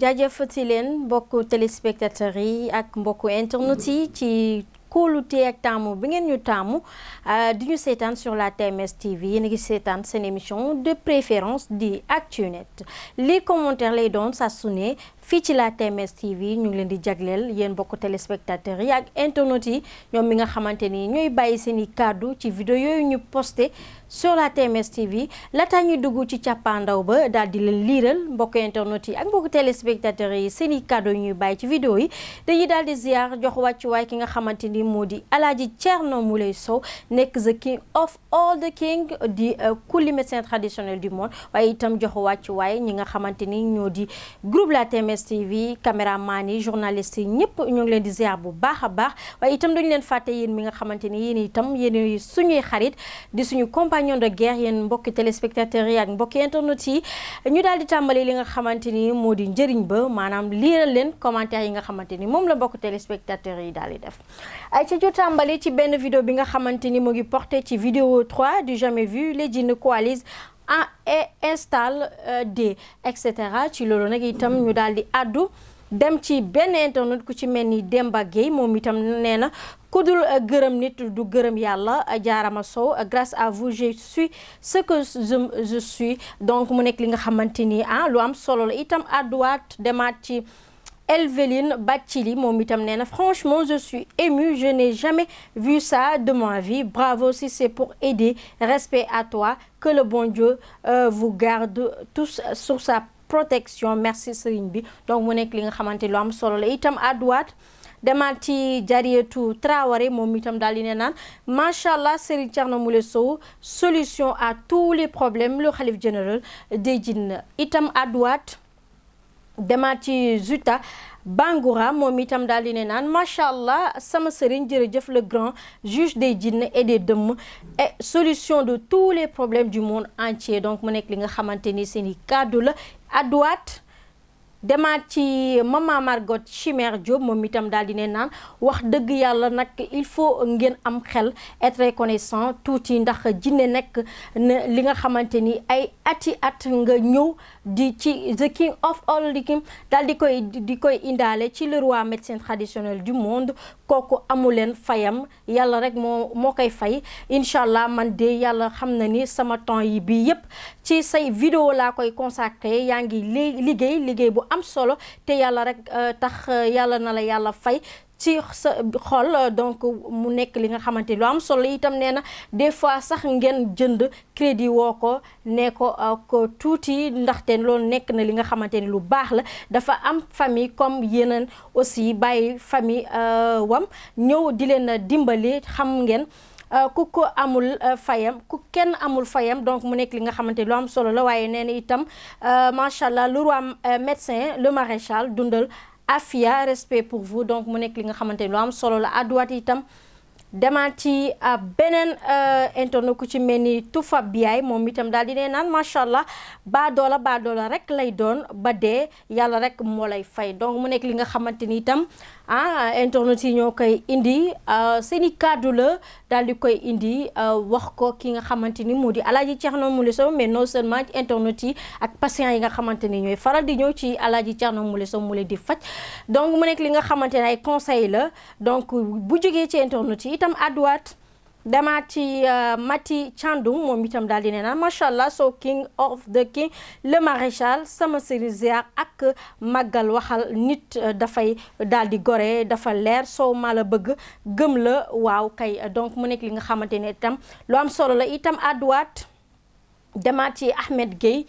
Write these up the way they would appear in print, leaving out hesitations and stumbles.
jaajëfati leen mbokku téléspectateurs yi ak mbokku internet yi ci kóolute ak taamu bi ngeen ñu taamu di ñu seetaan sur la TMS TV yéen a ngi seetaan seen émission de préférence di Actunet lii commentaire lay doon saa su ne fii ci la TMS TV ñu ngi leen di jagleel yéen mbokku téléspectateurs yi ak internet yi ñoom mi nga xamante ni ñooy bàyyi seen i kàddu ci vidéo yooyu ñu posté sur la TMS TV laata ñuy dugg ci càppaandaw ba daal di leen liiral mbokku internet yi ak mbokku téléspectateurs yi seen i kàddu yu ñuy bàyyi ci vidéo yi dañuy daal di ziar jox wàccuwaay ki nga xamante ni moo di Alaaji Thierno Moulé Sow nekk the king of all the king di kulli médecin traditionnel du monde waaye itam jox wàccuwaay ñi nga xamante ni ñoo di groupe la TMS TV caméraman yi journalistes yi ñëpp ñu ngi leen di ziar bu baax a baax waaye itam dañu leen fàtte yéen mi nga xamante ni yéen itam yéen suñuy xarit di suñu compagnon de guerre yéen mbokki téléspectateurs yi ak mbokki internet yi ñu daal di tàmbali li nga xamante ni moo di njëriñ ba maanaam liiral leen commentaire yi nga xamante ni moom la mbokki téléspectateurs yi daal di def ay ci ju tàmbali ci benn vidéo bi nga xamante ni mu ngi porté ci vidéo 3 du jamais vu les djinns coalisent et installe des et cetera ci loolu nag itam ñu daal di addu dem ci benn internet ku ci mel ni Demba Gueye moom itam nee na ku dul gërëm nit du gërëm yàlla jaarama Sow grâce à vous je suis ce que je suis donc mu nekk li nga xamante ni lu am solo la itam adduwaat demaat ci Elveline Bathily moom itam nee na franchement je suis émue je n'ai jamais vu ça de ma vie bravo si c'est pour aider respect à toi que le bon Dieu vous garde tous sur sa protection merci sëriñ bi donc mu nekk li nga xamante lu am solo la itam adduwaat demaat ci Jarietou Traoré moom itam daal di ne naan macha allah Serigne Thierno Moulé Sow solution à tous les problèmes le khalife général des djinns itam adduwaat demaat ci Zuta Bangoura moom itam daal di ne naan macha allah sama sëriñ jërëjëf le grand juge des djinns et des dëmm et solution de tous les problèmes du monde entier donc mu nekk li nga xamante ni seen i kàddu la adduwaat demaat ci Mama Margot Chimère Diop moom itam daal di ne naan wax dëgg yàlla nag il faut ngeen am xel être reconnaissant tuuti ndax jinne nekk na li nga xamante ni ay ati at nga ñëw di ci the king of all the king daal di koy indaale ci le roi médecin traditionnel du monde kooku amuleen fayam yàlla rek moo koy fay incha allah man de yàlla xam na ni sama temps yi bii yépp ci say vidéo laa koy consacré yaa ngi liggéey bu am solo te yàlla rek tax yàlla na la yàlla fay ci sa xol donc mu nekk li nga xamante lu am solo itam nee na des fois sax ngeen jënd crédit woo ko ne ko tuuti ndaxte loolu nekk na li nga xamante ni lu baax la dafa am famille comme yeneen aussi bàyyi famille wam ñëw di leen dimbali xam ngeen ku ko amul fayam ku kenn amul fayam donc mu nekk li nga xamante lu am solo la waaye nee na itam macha allah le roi médecin le maréchal dundal Afia respect pour vous donc mu nekk li nga xamante lu am solo la adduwaat itam demaat ci beneen internet ku ci mel ni Toufa Biaye moom itam daal di ne naan macha allah baadoola rek lay doon ba dee yàlla rek moo lay fay donc mu nekk li nga xamante ni itam internet yi ñoo koy indi seen i kàddu la daal di koy indi wax ko ki nga xamante ni moo di Alaaji Thierno Moulé Sow mais non seulement internet yi ak patients yi nga xamante ni ñooy faral di ñëw ci Alaaji Thierno Moulé Sow mu leen di faj donc mu nekk li nga xamante ne ay conseil la donc bu jógee ci internet yi itam adduwaat demaat ci Mati Thiandoum moom itam daal di ne naan macha allah so king of the king le maréchal sama sëriñ ziar ak màggal waxal nit dafay daal di gore dafa leer soo ma la bëgg gëm la waaw kay donc mu nekk li nga xamante ne itam lu am solo la itam adduwaat demaat ci Ahmed Gueye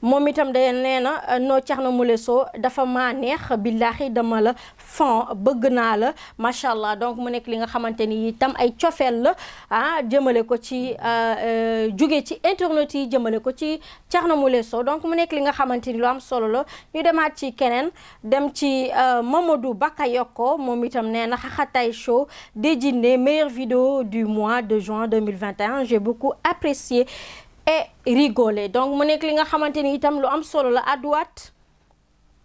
moom itam day nee na noo Thierno Moulé Sow dafa maa neex billaahi dama la fan bëgg naa la macha allah donc mu nekk li nga xamante ni itam ay cofeel la jëmale ko ci jóge ci internet yi jëmale ko ci Thierno Moulé Sow donc mu nekk li nga xamante ni lu am solo la ñu demaat ci keneen dem ci Mamadou Bakayoko moom itam nee na Xaxatay Show des djinns meilleure vidéo du mois de juin 2021 j'ai beaucoup apprécié et rigoler donc mu nekk li nga xamante ni itam lu am solo la adduwaat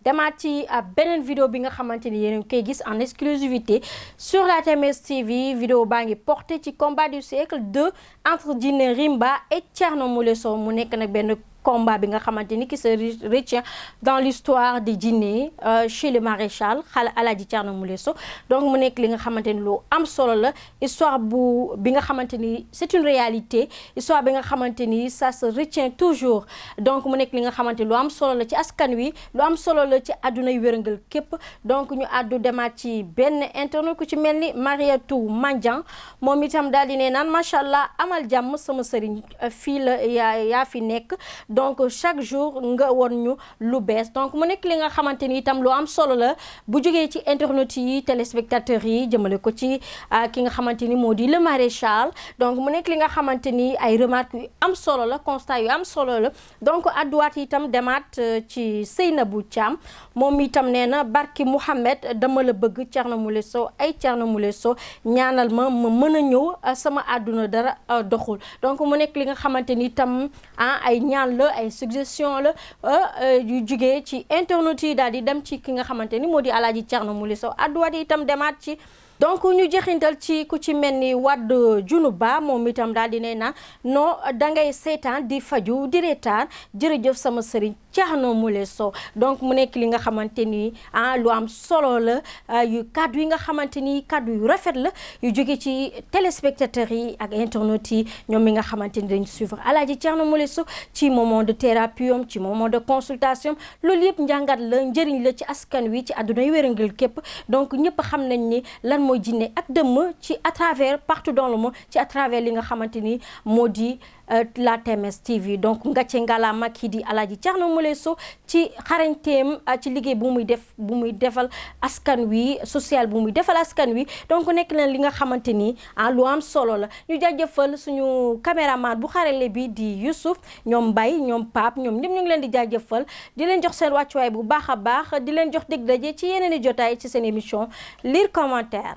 demaat ci beneen vidéo bi nga xamante ni yéen a ngi koy gis en exclusivité sur la TMS TV. Vidéo baa ngi porté ci combat du siècle 2 entre Djiné Rimba et Thierno Moule Sow mu nekk nag benn combat bi nga xamante ni qui se retient dans l'histoire de Djiné chez le maréchal xale Alaaji Thierno Moule Sow. Donc mu nekk li nga xamante ni lu am solo la, histoire bi nga xamante ni c'est une réalité, histoire bi nga xamante ni ça se retient toujours. Donc mu nekk li nga xamante ni lu am solo la ci askan wi, lu am solo la ci àdduna yu wérngal képp. Donc ñu àddu demaat ci benn internet ku ci mel ni Mariatou Mandiang moom itam daal di ne naan macha allah amal jàmm sama sëriñ fii la yaa fi nekk. Donc chaque jour nga won ñu lu bees. Donc mu nekk li nga xamante ni itam lu am solo la bu jógee ci internet yi téléspectateurs yi jëmale ko ci ki nga xamante ni moo di le maréchal. Donc mu nekk li nga xamante ni ay remarques yu am solo la, constat yu am solo la. Donc adduwaat itam demaat ci Seynabou Thiam moom itam nee na barki Mouhamed dama la bëgg Thierno Moule Sow ay Thierno Moule Sow ñaanal ma mën a ñëw sama àdduna dara doxul. Donc mu nekk li nga xamante ni itam ay ñaan ay suggestion la yu jugee ci internet yi daal di dem ci ki nga xamante ni moo di Alaaji Thierno Moule Sow adduwaat itam demaat ci. Donc ñu jeexintal ci ku ci mel ni Wade Junuba moom itam daal di ne na non dangay seetaan di faju di reetaan jërëjëf sama sëriñ Thierno Moule Sow. Donc mu nekk li nga xamante ni lu am solo la yu kaddu yi nga xamante ni kaddu yu rafet la yu jóge ci téléspectateurs yi ak internautes yi ñoom mi nga xamante ni dañ suivre Alaaji Thierno Moule Sow ci moment de thérapie am ci moment de consultation loolu yëpp njàngat la njëriñ la ci askan wi ci àdduna yu wérangal képp. Donc ñëpp xam nañ ni lan mooy jinne ak dëmm ci à travers partout dans le monde ci à travers li nga xamante ni moo di la TMS TV. Donc ngàcce ngalaama kii di Alaaji Thierno Moule Sow ci xarañteem ci liggéey bu muy defal askan wi, social bu muy defal askan wi. Donc nekk na li nga xamante ni lu am solo la. ñu jaajëfal suñu caméraman bu xarale bi di Youssouf, ñoom Mbaye ñoom Pape ñoom ñëpp ñu ngi leen di jaajëfal di leen jox seen wàccuwaay bu baax a baax di leen jox dégg daje ci yeneen i jotaay ci seen émission lire commentaire.